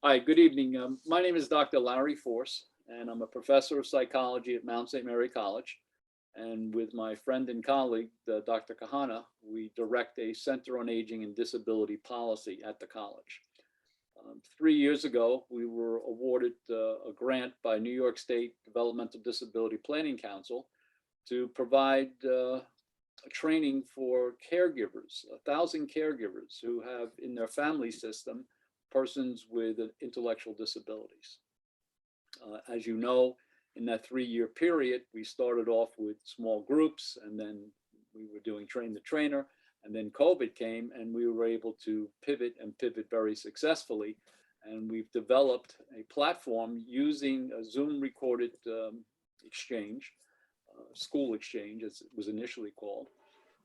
Hi, good evening. My name is Dr. Larry Force, and I'm a professor of psychology at Mount St. Mary College. And with my friend and colleague, Dr. Kahana, we direct a Center on Aging and Disability policy at the college. 3 years ago, we were awarded a grant by New York State Developmental Disability Planning Council to provide training for caregivers, 1,000 caregivers who have in their family system persons with intellectual disabilities. As you know, in that 3-year period, we started off with small groups, and then we were doing train the trainer, and then COVID came, and we were able to pivot very successfully. And we've developed a platform using a Zoom recorded exchange, school exchange, as it was initially called.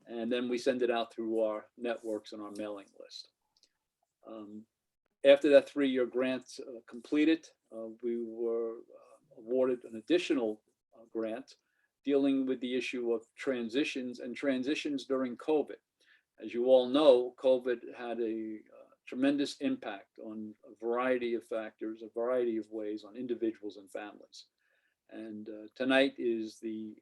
And then we send it out through our networks and our mailing list. After that 3-year grant completed, we were awarded an additional grant dealing with the issue of transitions during COVID. As you all know, COVID had a tremendous impact on a variety of factors, a variety of ways on individuals and families. And tonight is the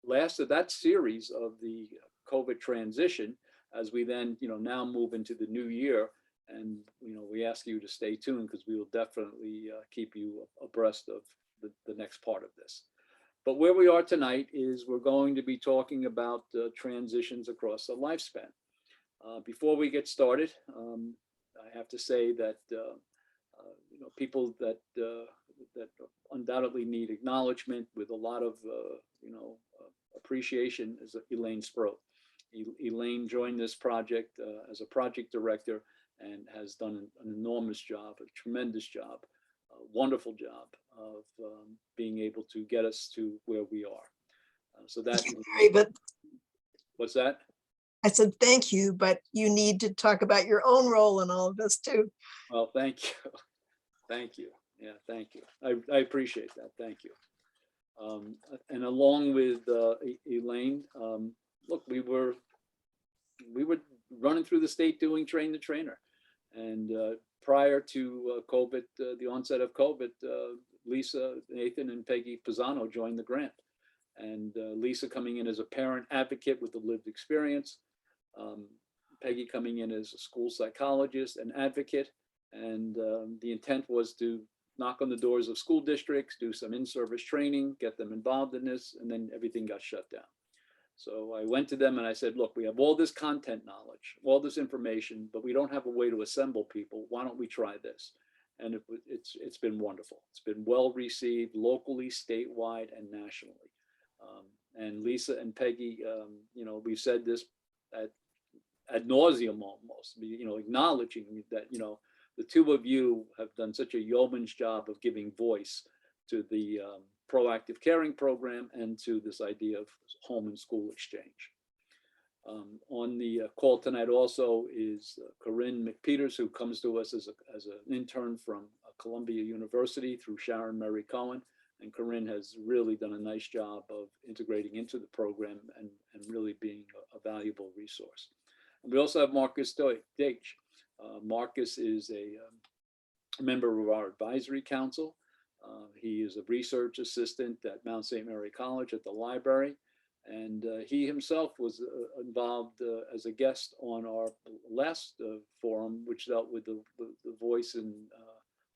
last of that series of the COVID transition, as we then, now move into the new year. And, we ask you to stay tuned because we will definitely keep you abreast of the next part of this. But where we are tonight is we're going to be talking about transitions across the lifespan. Before we get started, I have to say that, people that undoubtedly need acknowledgement with a lot of, appreciation is Elaine Sproat. Elaine joined this project as a project director and has done an enormous job, a tremendous job, a wonderful job of being able to get us to where we are. So that. But what's that? I said, thank you, but you need to talk about your own role in all of this too. Well, thank you. Thank you. Yeah, thank you. I appreciate that. Thank you. And along with Elaine, look, we were running through the state doing train the trainer. And prior to COVID, the onset of COVID, Lisa, Nathan, and Peggy Pisano joined the grant. And Lisa coming in as a parent advocate with the lived experience, Peggy coming in as a school psychologist and advocate. And the intent was to knock on the doors of school districts, do some in-service training, get them involved in this, and then everything got shut down. So I went to them and I said, look, we have all this content knowledge, all this information, but we don't have a way to assemble people. Why don't we try this? And it's been wonderful. It's been well received locally, statewide, and nationally. And Lisa and Peggy, we've said this ad nauseum almost, acknowledging that, the two of you have done such a yeoman's job of giving voice to the proactive caring program and to this idea of home and school exchange. On the call tonight also is Corinne McPeters, who comes to us as an intern from Columbia University through Sharon Mary Cohen. And Corinne has really done a nice job of integrating into the program and really being a valuable resource. And we also have Marcus Deitch. Marcus is a member of our advisory council. He is a research assistant at Mount St. Mary College at the library. And he himself was involved as a guest on our last forum, which dealt with the voice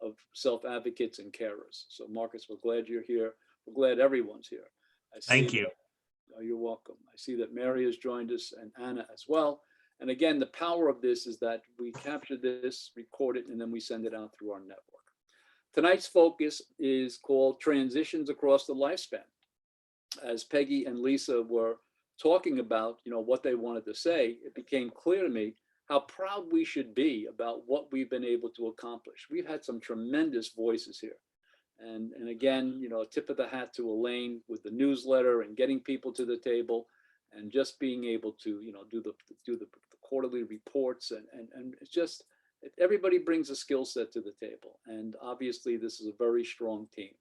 of self-advocates and carers. So Marcus, we're glad you're here. We're glad everyone's here. Thank you. You're welcome. I see that Mary has joined us and Anna as well. And again, the power of this is that we capture this, record it, and then we send it out through our network. Tonight's focus is called Transitions Across the Lifespan. As Peggy and Lisa were talking about, what they wanted to say, it became clear to me how proud we should be about what we've been able to accomplish. We've had some tremendous voices here. And again, a tip of the hat to Elaine with the newsletter and getting people to the table and just being able to, do the quarterly reports and it's just, everybody brings a skill set to the table. And obviously this is a very strong team.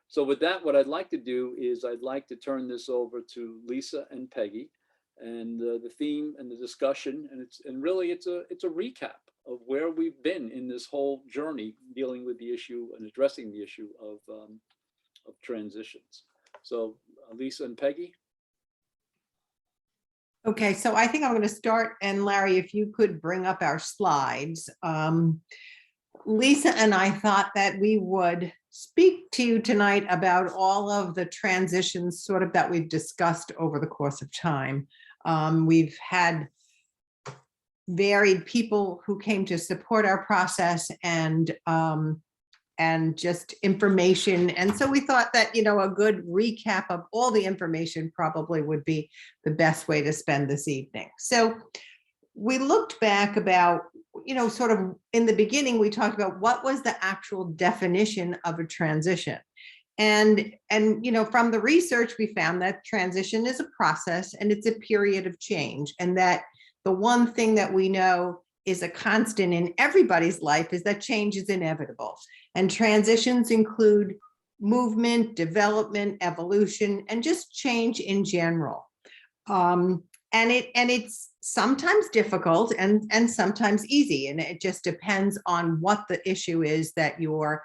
So with that, what I'd like to do is I'd like to turn this over to Lisa and Peggy and the theme and the discussion. And really it's a recap of where we've been in this whole journey dealing with the issue and addressing the issue of transitions. So Lisa and Peggy. Okay, so I think I'm going to start, and Larry, if you could bring up our slides. Lisa and I thought that we would speak to you tonight about all of the transitions sort of that we've discussed over the course of time. We've had varied people who came to support our process and just information. And so we thought that, you know, a good recap of all the information probably would be the best way to spend this evening. So we looked back about, you know, sort of in the beginning, we talked about what was the actual definition of a transition. And you know, from the research, we found that transition is a process and it's a period of change. And that the one thing that we know is a constant in everybody's life is that change is inevitable. And transitions include movement, development, evolution, and just change in general. And it's sometimes difficult and sometimes easy. And it just depends on what the issue is that you're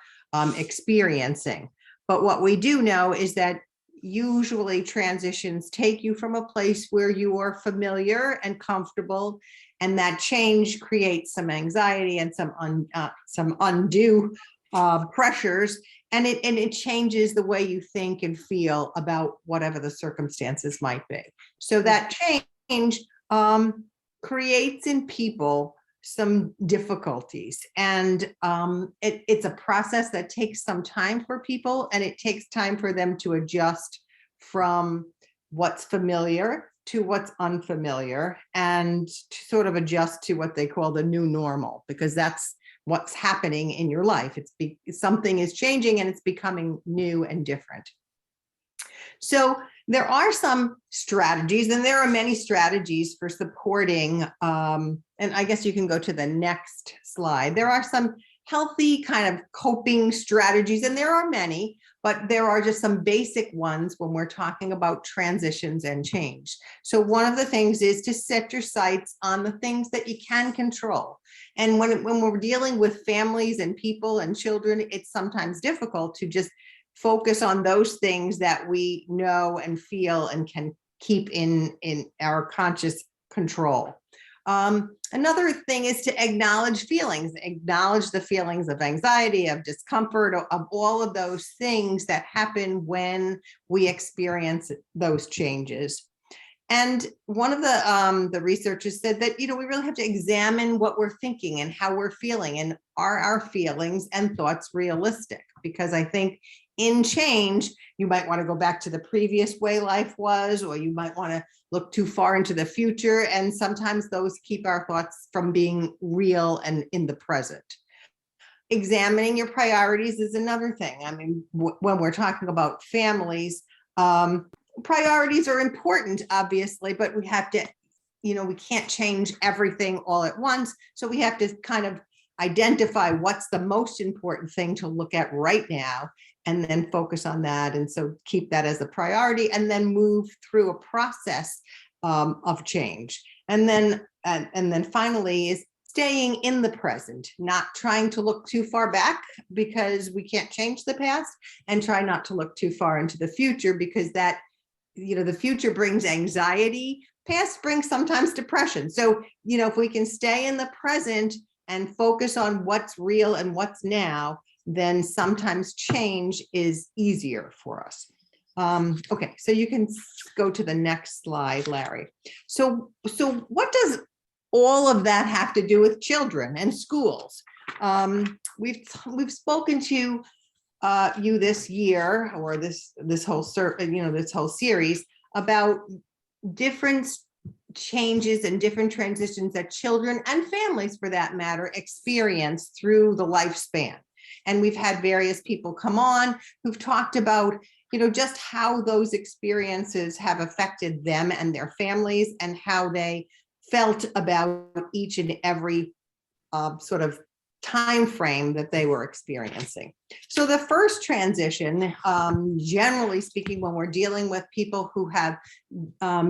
experiencing. But what we do know is that usually transitions take you from a place where you are familiar and comfortable, and that change creates some anxiety and some undue pressures, and it changes the way you think and feel about whatever the circumstances might be. So that change creates in people some difficulties, and it's a process that takes some time for people, and it takes time for them to adjust from what's familiar to what's unfamiliar, and to sort of adjust to what they call the new normal, because that's what's happening in your life. Something is changing and it's becoming new and different. So there are some strategies, and there are many strategies for supporting, and I guess you can go to the next slide. There are some healthy kind of coping strategies, and there are many, but there are just some basic ones when we're talking about transitions and change. So one of the things is to set your sights on the things that you can control. And when we're dealing with families and people and children, it's sometimes difficult to just focus on those things that we know and feel and can keep in our conscious control. Another thing is to acknowledge the feelings of anxiety, of discomfort, of all of those things that happen when we experience those changes. And one of the researchers said that, you know, we really have to examine what we're thinking and how we're feeling, and are our feelings and thoughts realistic? Because I think in change, you might want to go back to the previous way life was, or you might want to look too far into the future. And sometimes those keep our thoughts from being real and in the present. Examining your priorities is another thing. I mean, when we're talking about families, priorities are important, obviously, but we have to, you know, we can't change everything all at once. So we have to kind of identify what's the most important thing to look at right now, and then focus on that. And so keep that as a priority, and then move through a process of change. And then finally is staying in the present, not trying to look too far back because we can't change the past, and try not to look too far into the future, because that, you know, the future brings anxiety, past brings sometimes depression. So, you know, if we can stay in the present and focus on what's real and what's now, then sometimes change is easier for us. Okay, so you can go to the next slide, Larry. So what does all of that have to do with children and schools? We've spoken to you this year, or this whole series, about different changes and different transitions that children and families, for that matter, experience through the lifespan. And we've had various people come on who've talked about, you know, just how those experiences have affected them and their families, and how they felt about each and every sort of time frame that they were experiencing. So the first transition, generally speaking, when we're dealing with people who have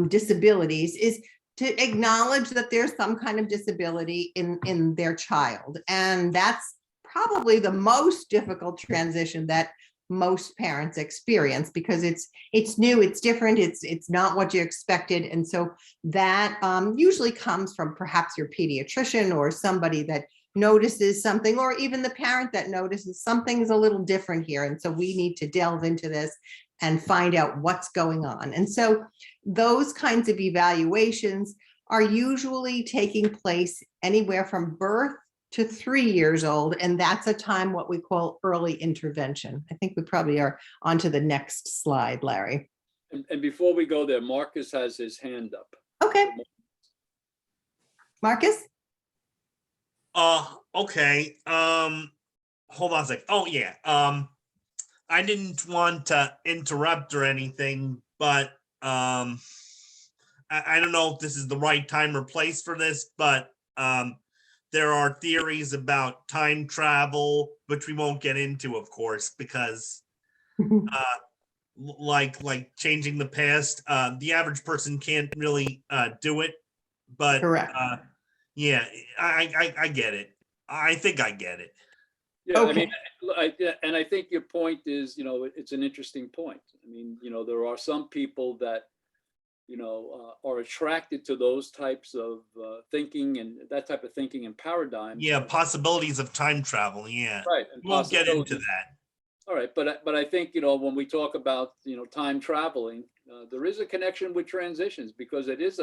disabilities, is to acknowledge that there's some kind of disability in their child. And that's probably the most difficult transition that most parents experience, because it's new, it's different, it's not what you expected. And so that usually comes from perhaps your pediatrician or somebody that notices something, or even the parent that notices something's a little different here. And so we need to delve into this and find out what's going on. And so those kinds of evaluations are usually taking place anywhere from birth to 3 years old. And that's a time what we call early intervention. I think we probably are on to the next slide, Larry. And before we go there, Marcus has his hand up. Okay. Marcus? Okay. Hold on a sec. Oh yeah. I didn't want to interrupt or anything, but I don't know if this is the right time or place for this, but there are theories about time travel, which we won't get into, of course, because like changing the past, the average person can't really do it. But Correct. yeah, I get it. I think I get it. Yeah, Okay. and I think your point is, it's an interesting point. I mean, there are some people that, are attracted to those types of thinking and that type of thinking and paradigms. Yeah, possibilities of time travel. Yeah, Right. And we won't get into possibilities. that. All right, but I think, when we talk about, time traveling, there is a connection with transitions, because it is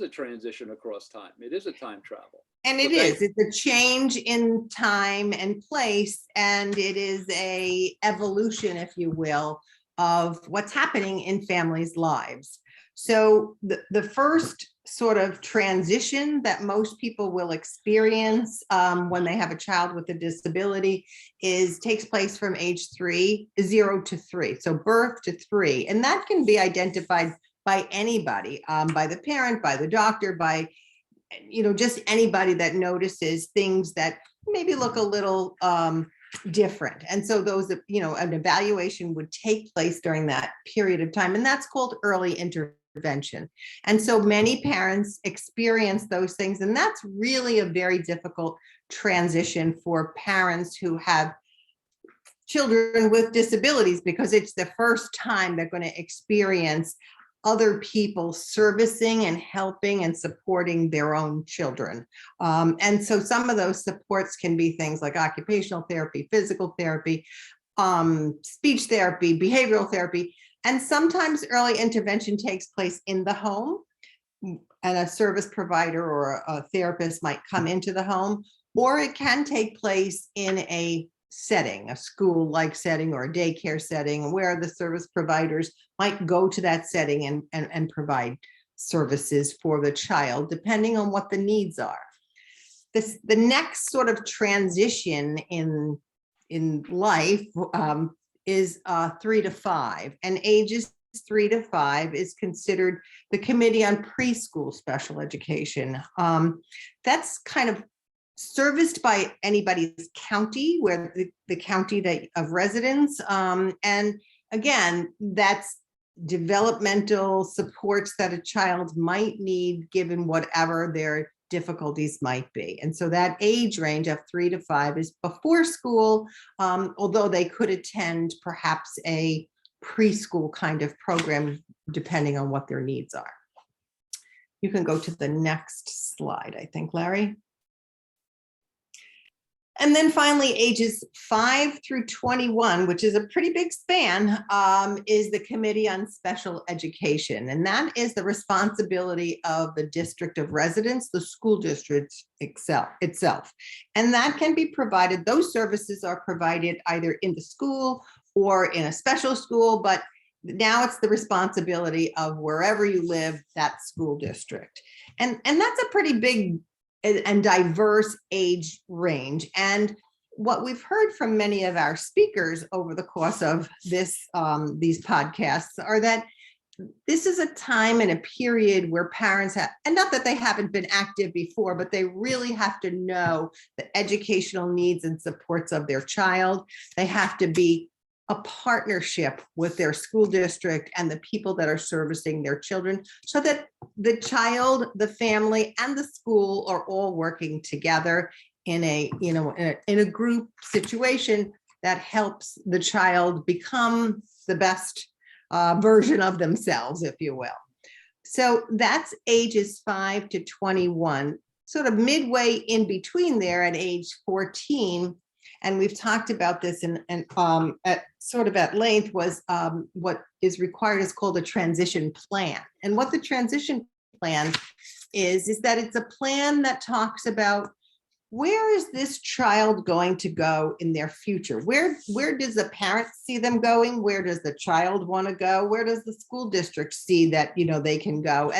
a transition across time. It is a time travel. And it Okay. is, it's a change in time and place, and it is a evolution, if you will, of what's happening in families' lives. So the first sort of transition that most people will experience when they have a child with a disability takes place from age 0 to 3. So birth to 3. And that can be identified by anybody, by the parent, by the doctor, by just anybody that notices things that maybe look a little different. And so those, an evaluation would take place during that period of time. And that's called early intervention. And so many parents experience those things. And that's really a very difficult transition for parents who have children with disabilities, because it's the first time they're going to experience other people servicing and helping and supporting their own children. And so some of those supports can be things like occupational therapy, physical therapy, speech therapy, behavioral therapy. And sometimes early intervention takes place in the home, and a service provider or a therapist might come into the home, or it can take place in a setting, a school-like setting or a daycare setting, where the service providers might go to that setting and provide services for the child, depending on what the needs are. The next sort of transition in life is 3 to 5, and ages 3 to 5 is considered the Committee on Preschool Special Education. That's kind of serviced by anybody's county, where the county of residence. And again, that's developmental supports that a child might need given whatever their difficulties might be. And so that age range of 3 to 5 is before school, although they could attend perhaps a preschool kind of program, depending on what their needs are. You can go to the next slide, I think, Larry. And then finally, ages 5 through 21, which is a pretty big span, is the Committee on Special Education. And that is the responsibility of the district of residence, the school district itself. And that can be provided, those services are provided either in the school or in a special school, but now it's the responsibility of wherever you live, that school district. And that's a pretty big and diverse age range. And what we've heard from many of our speakers over the course of these podcasts are that this is a time and a period where parents have, and not that they haven't been active before, but they really have to know the educational needs and supports of their child. They have to be a partnership with their school district and the people that are servicing their children, so that the child, the family, and the school are all working together in a, you know, in a group situation that helps the child become the best version of themselves, if you will. So that's ages 5 to 21, sort of midway in between there at age 14. And we've talked about this at sort of at length, was what is required is called a transition plan. And what the transition plan is that it's a plan that talks about, where is this child going to go in their future? Where does the parent see them going? Where does the child want to go? Where does the school district see that, you know, they can go?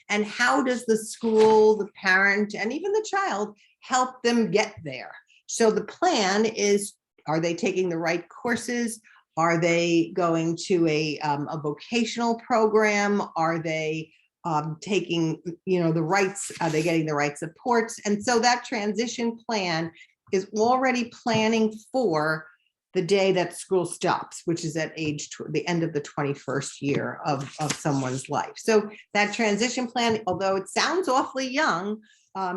And how does the school, the parent, and even the child help them get there? So the plan is, are they taking the right courses? Are they going to a vocational program? Are they taking, you know, the rights, are they getting the right supports? And so that transition plan is already planning for the day that school stops, which is at the end of the 21st year of someone's life. So that transition plan, although it sounds awfully young,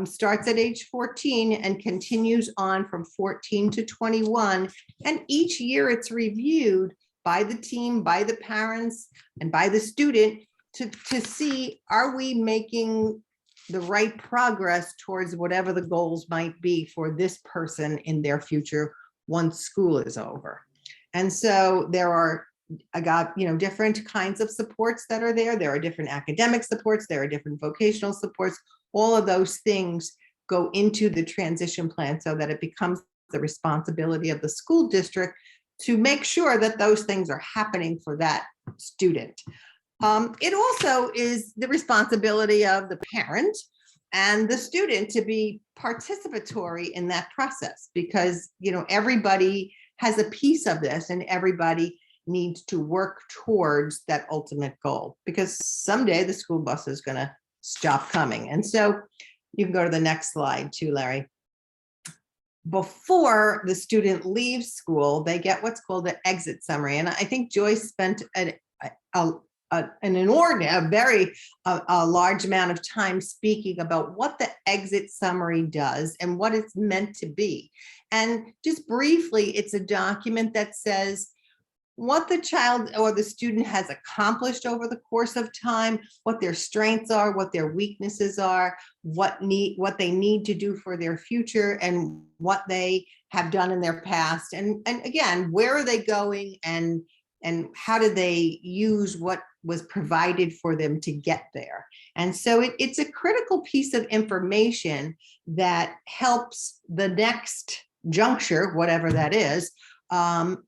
starts at age 14 and continues on from 14 to 21. And each year it's reviewed by the team, by the parents, and by the student to see, are we making the right progress towards whatever the goals might be for this person in their future once school is over. And so there are, different kinds of supports that are there. There are different academic supports, there are different vocational supports. All of those things go into the transition plan so that it becomes the responsibility of the school district to make sure that those things are happening for that student. It also is the responsibility of the parent and the student to be participatory in that process, because, you know, everybody has a piece of this and everybody needs to work towards that ultimate goal, because someday the school bus is going to stop coming. And so you can go to the next slide too, Larry. Before the student leaves school, they get what's called an exit summary. And I think Joyce spent an inordinate, a large amount of time speaking about what the exit summary does and what it's meant to be. And just briefly, it's a document that says what the child or the student has accomplished over the course of time, what their strengths are, what their weaknesses are, what they need to do for their future, and what they have done in their past. And again, where are they going, and how do they use what was provided for them to get there? And so it's a critical piece of information that helps the next juncture, whatever that is,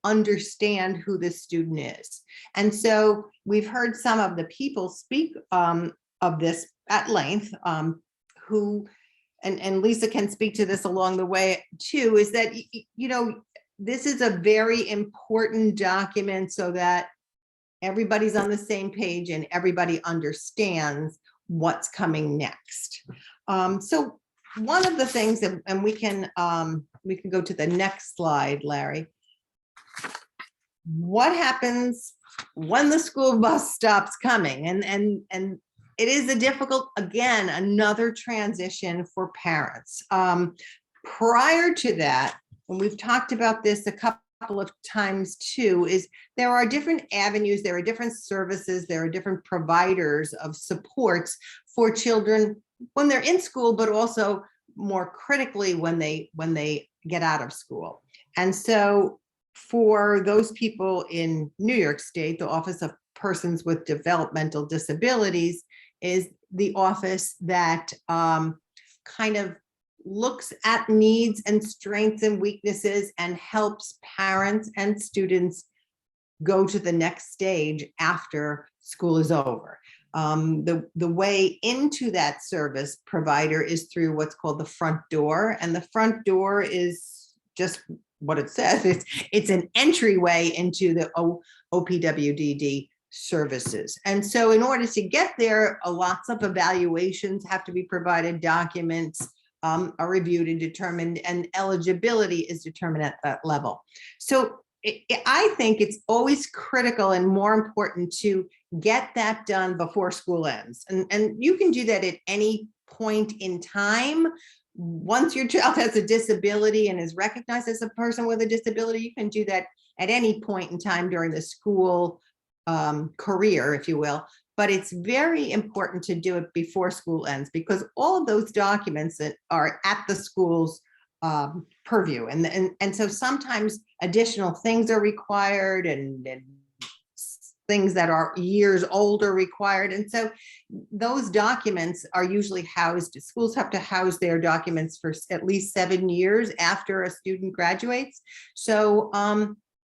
understand who the student is. And so we've heard some of the people speak of this at length, who, and Lisa can speak to this along the way too, is that, you know, this is a very important document so that everybody's on the same page and everybody understands what's coming next. So one of the things, and we can go to the next slide, Larry. What happens when the school bus stops coming? And it is a difficult, again, another transition for parents. Prior to that, and we've talked about this a couple of times too, is there are different avenues, there are different services, there are different providers of supports for children when they're in school, but also more critically when they get out of school. And so for those people in New York State, the Office of Persons with Developmental Disabilities is the office that kind of looks at needs and strengths and weaknesses and helps parents and students go to the next stage after school is over. The way into that service provider is through what's called the front door, and the front door is just what it says. It's an entryway into the OPWDD services. And so in order to get there, lots of evaluations have to be provided, documents are reviewed and determined, and eligibility is determined at that level. So I think it's always critical and more important to get that done before school ends. And you can do that at any point in time. Once your child has a disability and is recognized as a person with a disability, you can do that at any point in time during the school career, if you will. But it's very important to do it before school ends, because all of those documents that are at the school's purview. And so sometimes additional things are required, and things that are years old are required. And so those documents are usually housed, schools have to house their documents for at least 7 years after a student graduates. So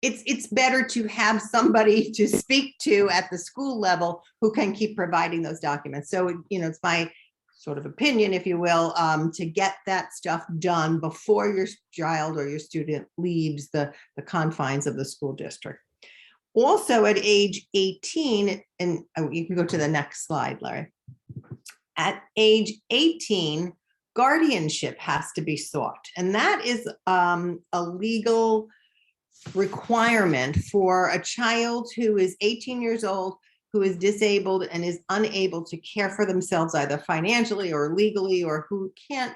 it's better to have somebody to speak to at the school level who can keep providing those documents. So, it's my sort of opinion, if you will, to get that stuff done before your child or your student leaves the confines of the school district. Also at age 18, and you can go to the next slide, Larry. At age 18, guardianship has to be sought. And that is a legal requirement for a child who is 18 years old, who is disabled and is unable to care for themselves either financially or legally, or who can't,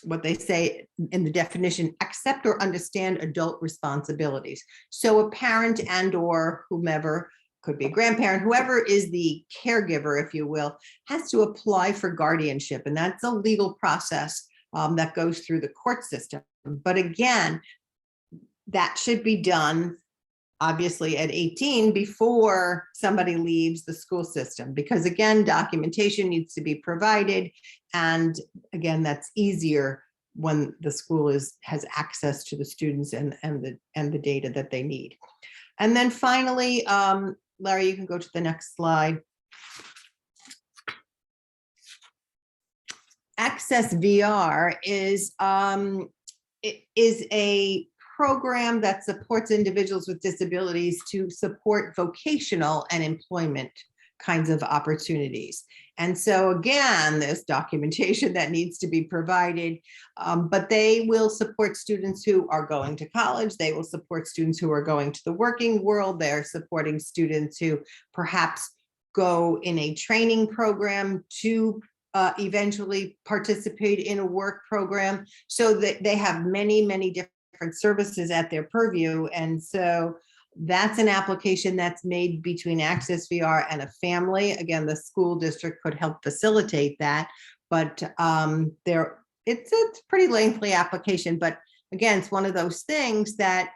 what they say in the definition, accept or understand adult responsibilities. So a parent and or whomever, could be a grandparent, whoever is the caregiver, if you will, has to apply for guardianship. And that's a legal process that goes through the court system. But again, that should be done obviously at 18 before somebody leaves the school system, because again, documentation needs to be provided. And again, that's easier when the school has access to the students and the data that they need. And then finally, Larry, you can go to the next slide. Access VR is a program that supports individuals with disabilities to support vocational and employment kinds of opportunities. And so again, there's documentation that needs to be provided, but they will support students who are going to college. They will support students who are going to the working world. They're supporting students who perhaps go in a training program to eventually participate in a work program. So that they have many, many different services at their purview. And so that's an application that's made between Access VR and a family. Again, the school district could help facilitate that, but it's a pretty lengthy application. But again, it's one of those things that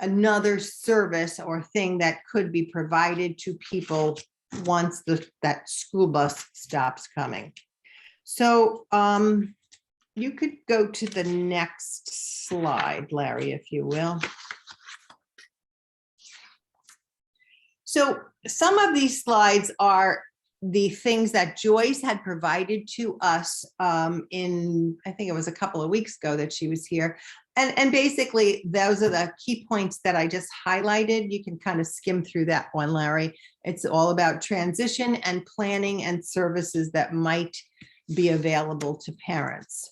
another service or thing that could be provided to people once that school bus stops coming. So you could go to the next slide, Larry, if you will. So some of these slides are the things that Joyce had provided to us in, I think it was a couple of weeks ago that she was here. And basically, those are the key points that I just highlighted. You can kind of skim through that one, Larry. It's all about transition and planning and services that might be available to parents.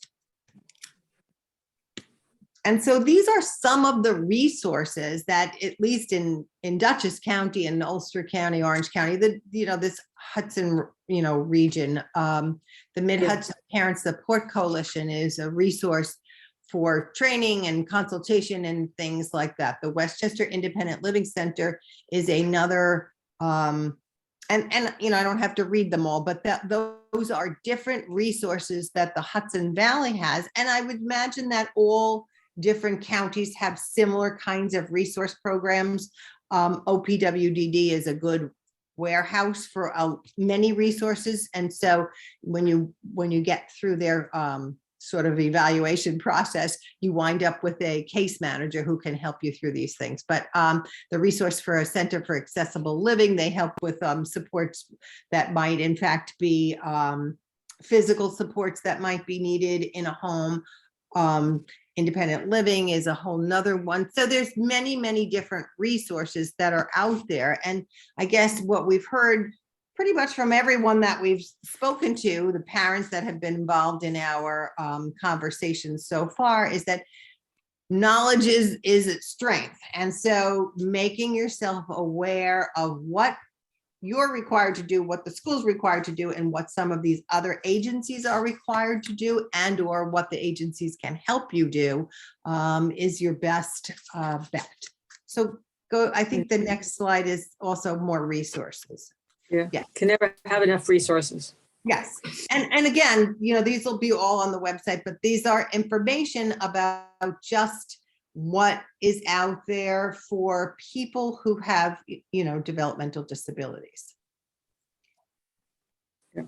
And so these are some of the resources that, at least in Dutchess County and Ulster County, Orange County, this Hudson, region, the Mid-Hudson Parent Support Coalition is a resource for training and consultation and things like that. The Westchester Independent Living Center is another, and I don't have to read them all, but those are different resources that the Hudson Valley has. And I would imagine that all different counties have similar kinds of resource programs. OPWDD is a good warehouse for many resources. And so when you get through their sort of evaluation process, you wind up with a case manager who can help you through these things. But the resource for a Center for Accessible Living, they help with supports that might in fact be physical supports that might be needed in a home. Independent living is a whole nother one. So there's many, many different resources that are out there. And I guess what we've heard pretty much from everyone that we've spoken to, the parents that have been involved in our conversations so far, is that knowledge is its strength. And so making yourself aware of what you're required to do, what the school's required to do, and what some of these other agencies are required to do, and or what the agencies can help you do, is your best bet. So I think the next slide is also more resources. Yeah. Can never have enough resources. Yes. And again, these will be all on the website, but these are information about just what is out there for people who have, developmental disabilities. Yeah.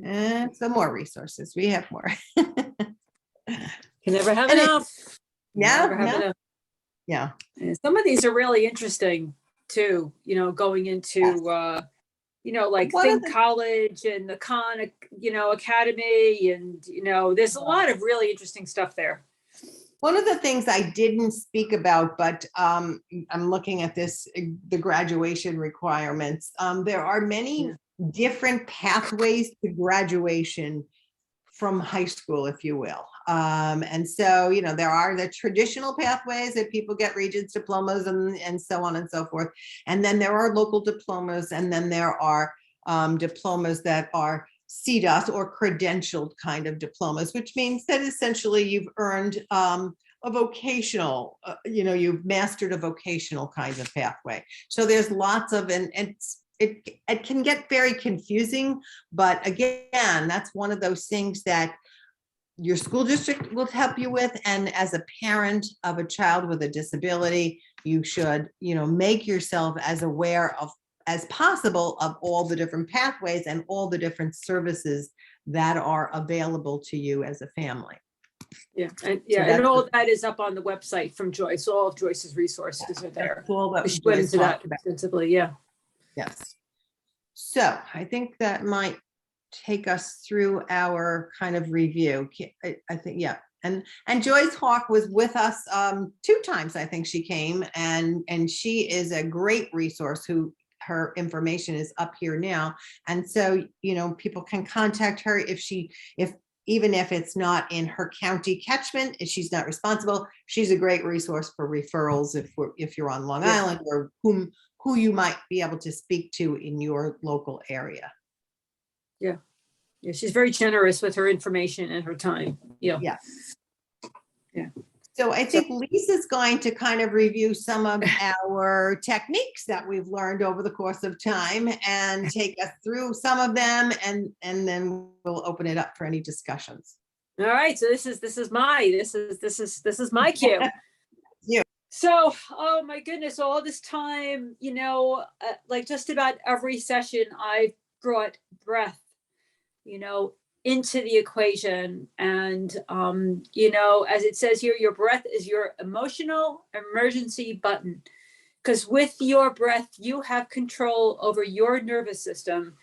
And some more resources. We have more. Can never have And enough. Yeah. Never have enough. Yeah. And some of these are really interesting too, going into, like One of Think the- College and the Khan, Academy. And, there's a lot of really interesting stuff there. One of the things I didn't speak about, but I'm looking at this, the graduation requirements. There are many different pathways to graduation from high school, if you will. And so, there are the traditional pathways that people get regents diplomas and so on and so forth. And then there are local diplomas, and then there are diplomas that are CDOS or credentialed kind of diplomas, which means that essentially you've earned a vocational, you've mastered a vocational kind of pathway. So there's lots of, and it can get very confusing, but again, that's one of those things that your school district will help you with. And as a parent of a child with a disability, you should, make yourself as aware of as possible of all the different pathways and all the different services that are available to you as a family. Yeah. And So and all that is up on the website from Joyce. All of Joyce's resources are there. That's all that She went Joyce into that talked about. extensively. Yeah. Yes. So I think that might take us through our kind of review. I think, yeah. And Joyce Hawk was with us 2 times. I think she came, and she is a great resource her information is up here now. And so, people can contact her even if it's not in her county catchment, if she's not responsible. She's a great resource for referrals if you're on Long Island, or who you might be able to speak to in your local area. Yeah. Yeah. She's very generous with her information and her time. Yeah. Yeah. Yeah. So I think Lisa's going to kind of review some of our techniques that we've learned over the course of time and take us through some of them, and then we'll open it up for any discussions. All right. So this is my cue. Yeah. So, oh my goodness, all this time, like just about every session, I've brought breath, into the equation. And, as it says here, your breath is your emotional emergency button, because with your breath, you have control over your nervous system,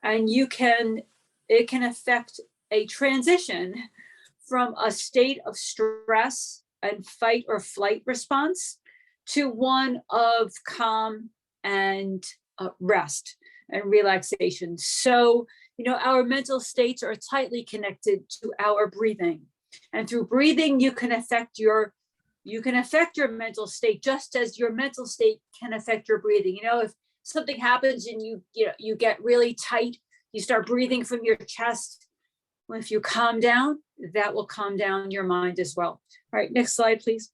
and it can affect a transition from a state of stress and fight or flight response to one of calm and rest and relaxation. So, our mental states are tightly connected to our breathing, and through breathing, you can affect your mental state, just as your mental state can affect your breathing. If something happens and you get really tight, you start breathing from your chest. Well, if you calm down, that will calm down your mind as well. All right, next slide, please.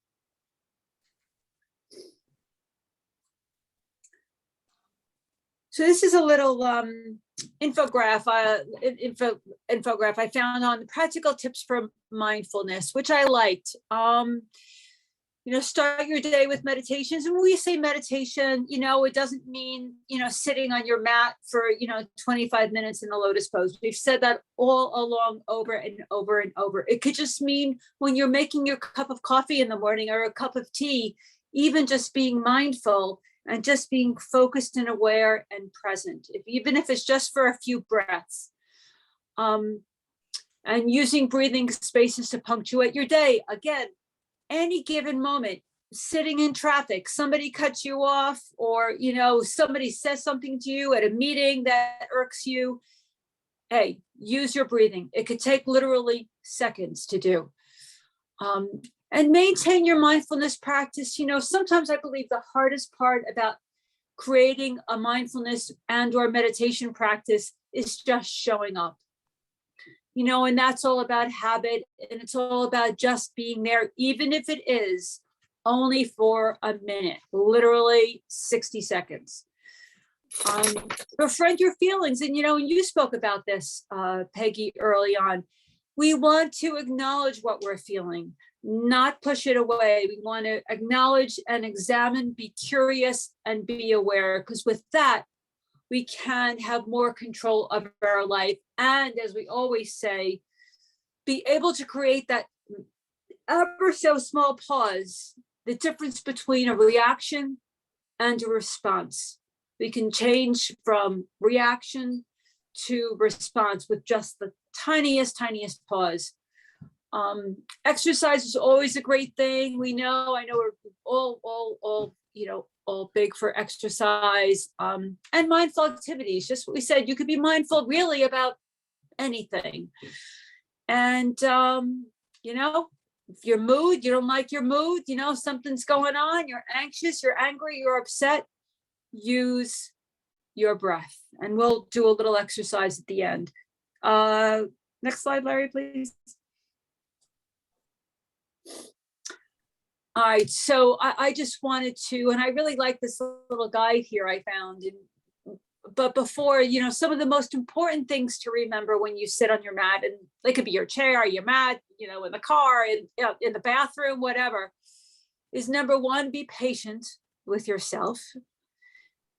So this is a little infographic I found on practical tips for mindfulness, which I liked. Start your day with meditations. And when we say meditation, it doesn't mean, sitting on your mat for, 25 minutes in a lotus pose. We've said that all along over and over and over. It could just mean when you're making your cup of coffee in the morning or a cup of tea, even just being mindful and just being focused and aware and present, even if it's just for a few breaths. And using breathing spaces to punctuate your day. Again, any given moment, sitting in traffic, somebody cuts you off, or, somebody says something to you at a meeting that irks you. Hey, use your breathing. It could take literally seconds to do. And maintain your mindfulness practice. Sometimes I believe the hardest part about creating a mindfulness and/or meditation practice is just showing up. And that's all about habit, and it's all about just being there, even if it is only for a minute, literally 60 seconds. Befriend your feelings. And you spoke about this, Peggy, early on. We want to acknowledge what we're feeling, not push it away. We want to acknowledge and examine, be curious, and be aware, because with that, we can have more control of our life. And as we always say, be able to create that ever so small pause, the difference between a reaction and a response. We can change from reaction to response with just the tiniest pause. Exercise is always a great thing. I know we're all big for exercise, and mindful activities. Just what we said, you could be mindful really about anything. And if your mood, you don't like your mood, something's going on, you're anxious, you're angry, you're upset, use your breath. And we'll do a little exercise at the end. Next slide, Larry, please. All right, so I just wanted to, and I really like this little guide here I found. But before, some of the most important things to remember when you sit on your mat, and it could be your chair, your mat, in the car, in the bathroom, whatever, is number one, be patient with yourself.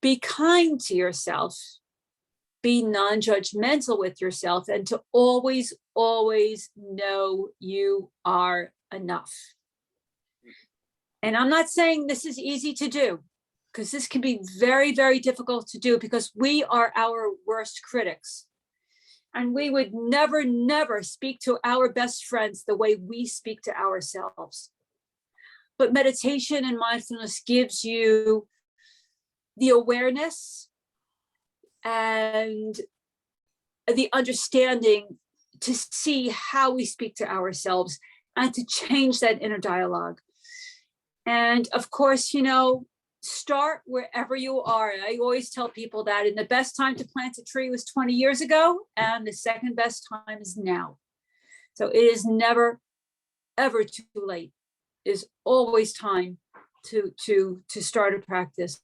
Be kind to yourself. Be non-judgmental with yourself, and to always, always know you are enough. And I'm not saying this is easy to do, because this can be very, very difficult to do, because we are our worst critics. And we would never, never speak to our best friends the way we speak to ourselves. But meditation and mindfulness gives you the awareness and the understanding to see how we speak to ourselves and to change that inner dialogue. And of course, start wherever you are. I always tell people that, and the best time to plant a tree was 20 years ago, and the second best time is now. So it is never, ever too late. It is always time to start a practice.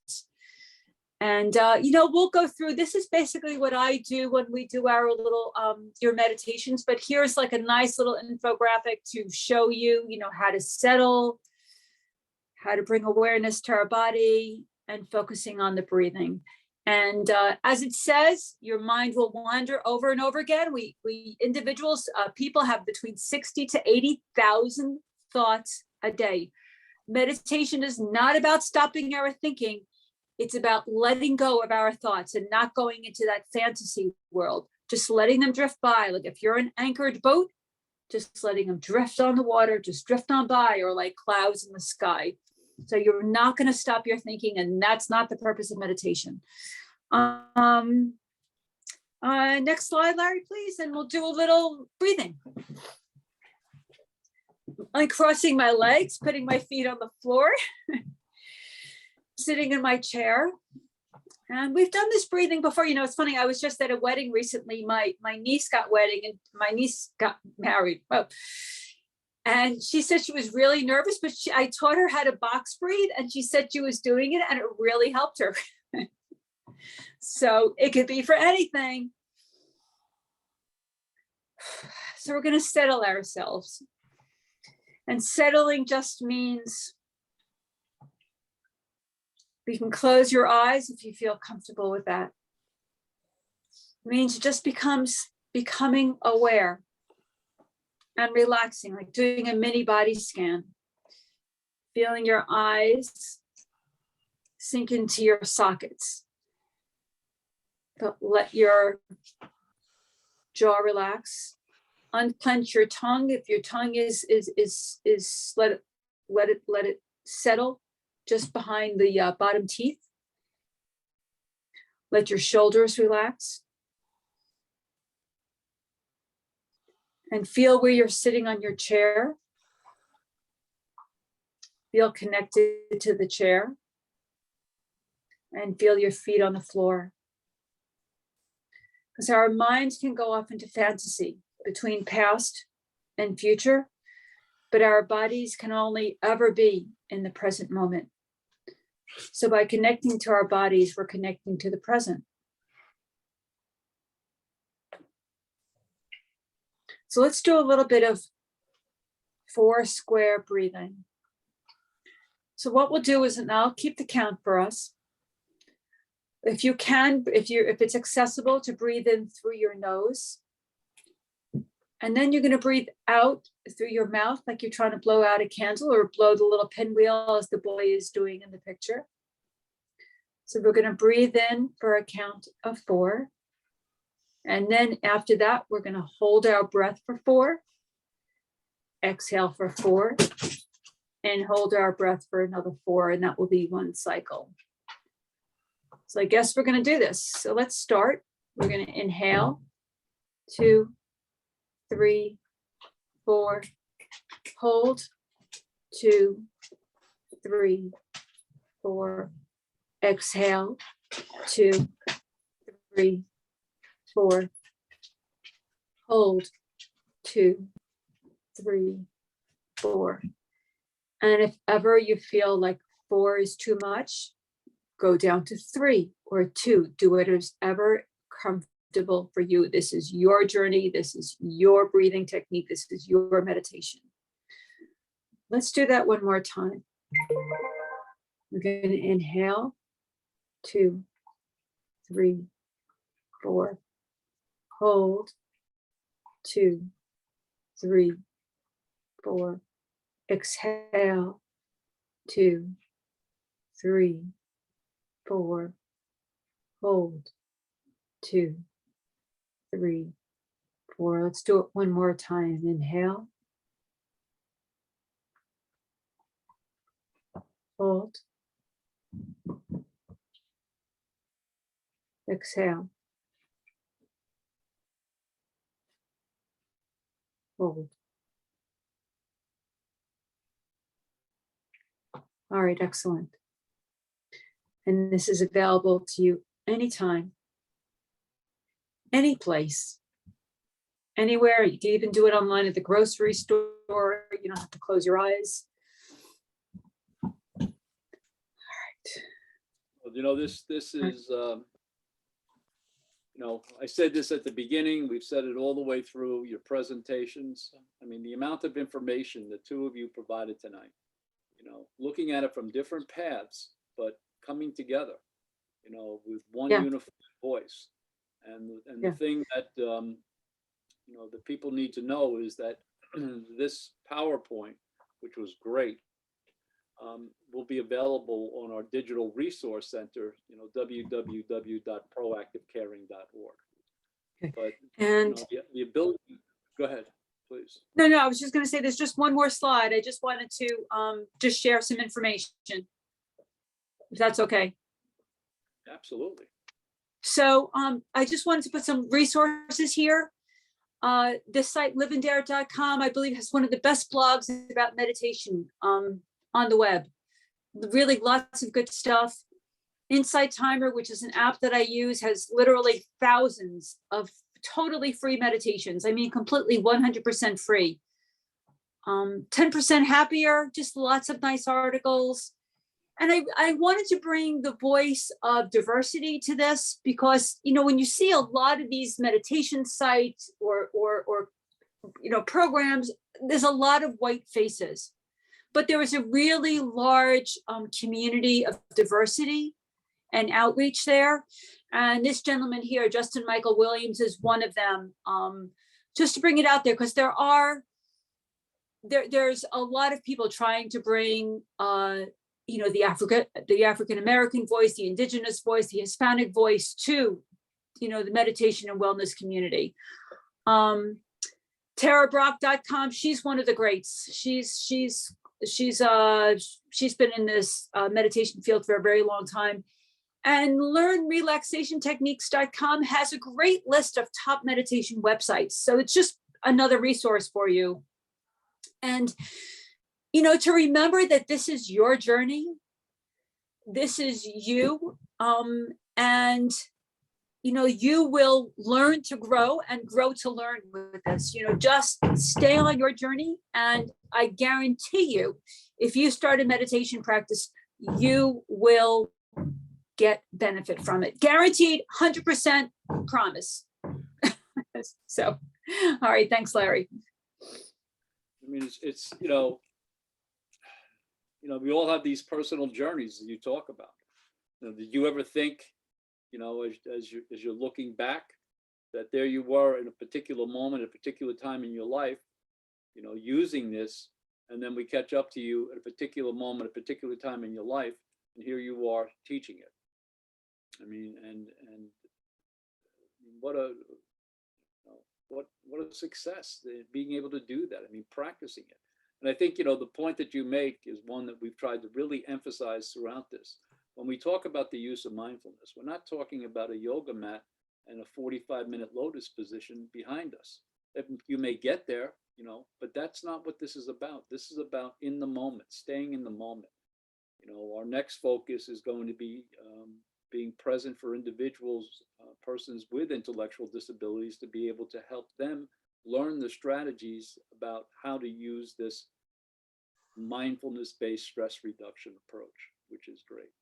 And we'll go through. This is basically what I do when we do our little your meditations. But here's like a nice little infographic to show you, how to settle, how to bring awareness to our body, and focusing on the breathing. And as it says, your mind will wander over and over again. We individuals, people have between 60 to 80,000 thoughts a day. Meditation is not about stopping our thinking. It's about letting go of our thoughts and not going into that fantasy world, just letting them drift by. Like if you're an anchored boat, just letting them drift on the water, just drift on by, or like clouds in the sky. So you're not going to stop your thinking, and that's not the purpose of meditation. Next slide, Larry, please, and we'll do a little breathing. Uncrossing my legs, putting my feet on the floor, sitting in my chair. And we've done this breathing before. It's funny, I was just at a wedding recently. My niece got married. Well, and she said she was really nervous, but I taught her how to box breathe, and she said she was doing it and it really helped her. So it could be for anything. So we're going to settle ourselves. And settling just means you can close your eyes if you feel comfortable with that. It means it just becoming aware and relaxing, like doing a mini body scan. Feeling your eyes sink into your sockets. But let your jaw relax. Unclench your tongue. If your tongue is let it settle just behind the bottom teeth. Let your shoulders relax. And feel where you're sitting on your chair. Feel connected to the chair and feel your feet on the floor. Because our minds can go off into fantasy between past and future, but our bodies can only ever be in the present moment. So by connecting to our bodies, we're connecting to the present. So let's do a little bit of 4 square breathing. So what we'll do is, and I'll keep the count for us. If you can, if it's accessible to breathe in through your nose, and then you're going to breathe out through your mouth like you're trying to blow out a candle or blow the little pinwheel as the boy is doing in the picture. So we're going to breathe in for a count of 4. And then after that, we're going to hold our breath for 4, exhale for 4, and hold our breath for another 4, and that will be 1 cycle. So I guess we're going to do this. So let's start. We're going to inhale, 2, 3, 4, hold, 2, 3, 4, exhale, 2, 3, 4, hold, 2, 3, 4. And if ever you feel like 4 is too much, go down to 3 or 2. Do whatever comfortable for you. This is your journey. This is your breathing technique. This is your meditation. Let's do that one more time. We're going to inhale, 2, 3, 4, hold, 2, 3, 4, exhale, 2, 3, 4, hold, 2, 3, 4. Let's do it one more time. Inhale, hold, exhale, hold. All right, excellent. And this is available to you anytime, any place, anywhere. You can even do it online at the grocery store. You don't have to close your eyes. All right. Well, you know, this is, you know, I said this at the beginning, we've said it all the way through your presentations. I mean, the amount of information the two of you provided tonight, you know, looking at it from different paths, but coming together, you know, with one unified voice. And the thing that, you know, the people need to know is that this PowerPoint, which was great, will be available on our digital resource center, you know, www.proactivecaring.org. Okay. But And you know, the ability, go ahead, please. No, I was just going to say there's just one more slide. I just wanted to just share some information, if that's okay. Absolutely. So I just wanted to put some resources here. This site, liveanddare.com, I believe has one of the best blogs about meditation on the web. Really lots of good stuff. Insight Timer, which is an app that I use, has literally thousands of totally free meditations. I mean, completely 100% free. 10% Happier, just lots of nice articles. And I wanted to bring the voice of diversity to this because, you know, when you see a lot of these meditation sites or you know, programs, there's a lot of white faces, but there is a really large community of diversity and outreach there. And this gentleman here, Justin Michael Williams, is one of them. Just to bring it out there, because there's a lot of people trying to bring you know, the African American voice, the indigenous voice, the Hispanic voice to, you know, the meditation and wellness community. TaraBrock.com, she's one of the greats. She's been in this meditation field for a very long time. And LearnRelaxationTechniques.com has a great list of top meditation websites. So it's just another resource for you. And to remember that this is your journey. This is you. And, you will learn to grow and grow to learn with this. Just stay on your journey. And I guarantee you, if you start a meditation practice, you will get benefit from it. Guaranteed, 100% promise. So, all right. Thanks, Larry. I mean, it's we all have these personal journeys that you talk about. Did you ever think, as you're looking back, that there you were in a particular moment, a particular time in your life, using this, and then we catch up to you at a particular moment, a particular time in your life, and here you are teaching it. I mean, and what a success, being able to do that. I mean, practicing it. And I think, the point that you make is one that we've tried to really emphasize throughout this. When we talk about the use of mindfulness, we're not talking about a yoga mat and a 45-minute lotus position behind us. You may get there, but that's not what this is about. This is about in the moment, staying in the moment. Our next focus is going to be being present for individuals, persons with intellectual disabilities, to be able to help them learn the strategies about how to use this mindfulness-based stress reduction approach, which is great.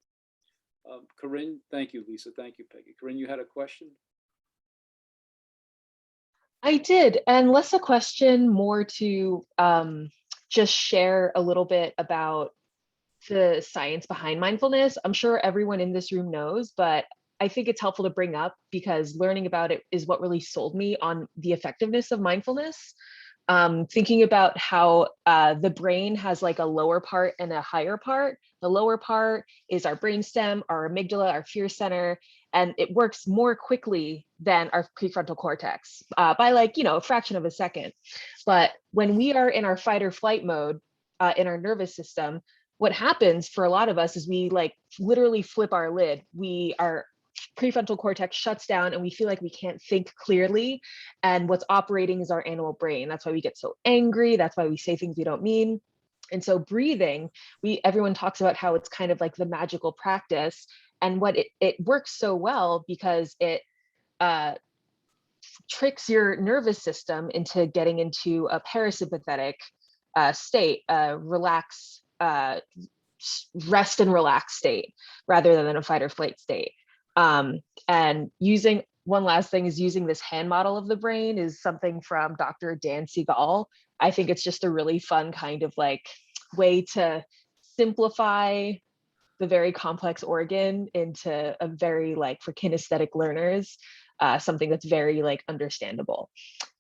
Corinne, thank you, Lisa. Thank you, Peggy. Corinne, you had a question? I did, and less a question, more to just share a little bit about the science behind mindfulness. I'm sure everyone in this room knows, but I think it's helpful to bring up because learning about it is what really sold me on the effectiveness of mindfulness. Thinking about how the brain has like a lower part and a higher part. The lower part is our brainstem, our amygdala, our fear center, and it works more quickly than our prefrontal cortex by like, a fraction of a second. But when we are in our fight or flight mode in our nervous system, what happens for a lot of us is we like literally flip our lid. Our prefrontal cortex shuts down and we feel like we can't think clearly. And what's operating is our animal brain. That's why we get so angry. That's why we say things we don't mean. And so breathing, everyone talks about how it's kind of like the magical practice. And what it works so well because it tricks your nervous system into getting into a parasympathetic state, rest and relax state, rather than a fight or flight state. And one last thing is using this hand model of the brain is something from Dr. Dan Siegel. I think it's just a really fun kind of like way to simplify the very complex organ into a very like for kinesthetic learners, something that's very like understandable.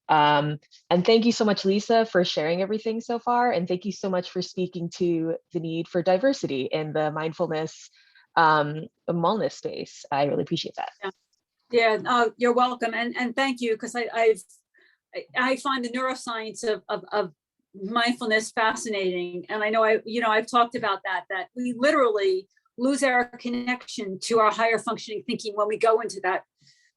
And thank you so much, Lisa, for sharing everything so far. And thank you so much for speaking to the need for diversity in the mindfulness wellness space. I really appreciate that. Yeah, you're welcome. And thank you, because I find the neuroscience of mindfulness fascinating. And I know I've talked about that we literally lose our connection to our higher functioning thinking when we go into that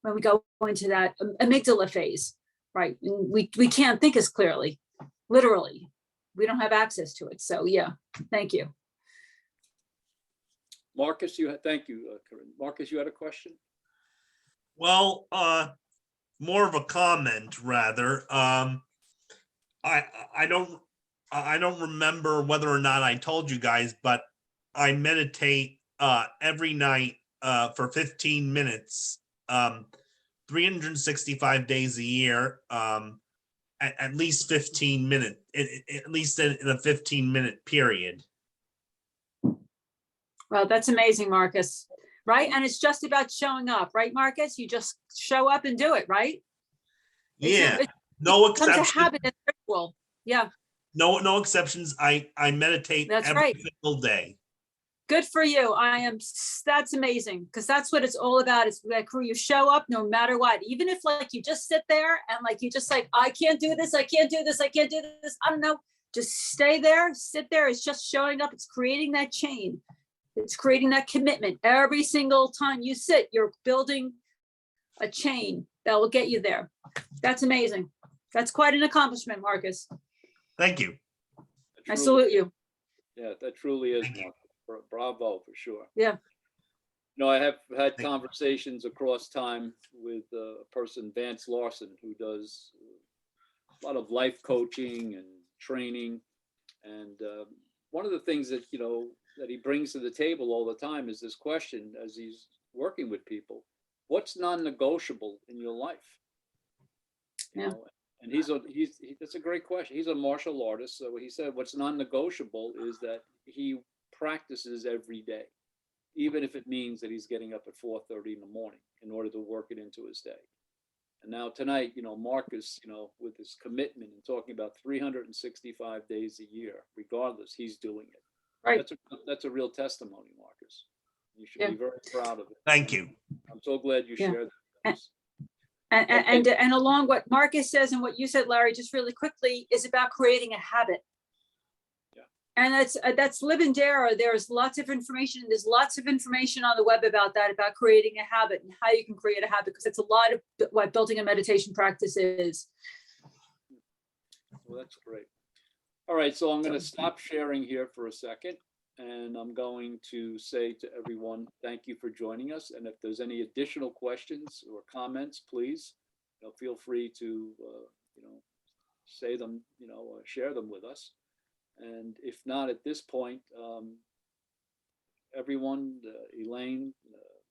amygdala phase, right? And we can't think as clearly, literally. We don't have access to it. So yeah, thank you. Marcus, thank you, Corinne. Marcus, you had a question? Well, more of a comment rather. I don't remember whether or not I told you guys, but I meditate every night for 15 minutes, 365 days a year, at least 15 minutes, at least in a 15-minute period. Well, that's amazing, Marcus. Right? And it's just about showing up, right, Marcus? You just show up and do it, right? Yeah, no exceptions. It's a habit and ritual. Yeah. No exceptions. I meditate every single day. Good for you. That's amazing, because that's what it's all about. It's like you show up no matter what, even if like you just sit there and like you just like, I can't do this, I can't do this, I can't do this. I don't know. Just stay there, sit there. It's just showing up. It's creating that chain. It's creating that commitment. Every single time you sit, you're building a chain that will get you there. That's amazing. That's quite an accomplishment, Marcus. Thank you. I salute you. Yeah, that truly is, Thank you. Mark. Bravo, for sure. Yeah. No, I have had Thank you. conversations across time with a person, Vance Larson, who does a lot of life coaching and training. And one of the things that, that he brings to the table all the time is this question as he's working with people: what's non-negotiable in your life? Yeah. And that's a great question. He's a martial artist. So he said what's non-negotiable is that he practices every day, even if it means that he's getting up at 4:30 in the morning in order to work it into his day. And now tonight, Marcus, with his commitment and talking about 365 days a year, regardless, he's doing it. Right. That's a real testimony, Marcus. You should Yeah. be very proud of it. Thank you. I'm so glad you Yeah. shared that. And along what Marcus says and what you said, Larry, just really quickly, is about creating a habit. Yeah. And that's live and dare. There's lots of information. There's lots of information on the web about that, about creating a habit and how you can create a habit, because it's a lot of what building a meditation practice is. Well, that's great. All right, so I'm going to stop sharing here for a second, and I'm going to say to everyone, thank you for joining us. And if there's any additional questions or comments, please, feel free to, say them, share them with us. And if not at this point, everyone, Elaine,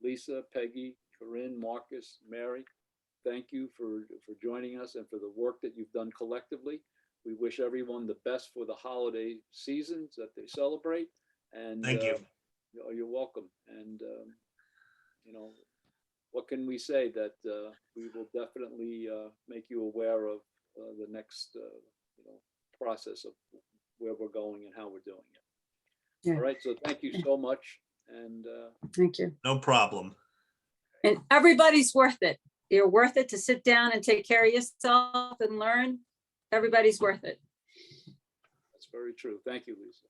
Lisa, Peggy, Corinne, Marcus, Mary, thank you for joining us and for the work that you've done collectively. We wish everyone the best for the holiday seasons that they celebrate. And Thank you. You're welcome. And what can we say that we will definitely make you aware of the next process of where we're going and how we're doing it. Yeah. All right. So thank you so much. And Thank you. No problem. And everybody's worth it. You're worth it to sit down and take care of yourself and learn. Everybody's worth it. that's very true. Thank you, Lisa.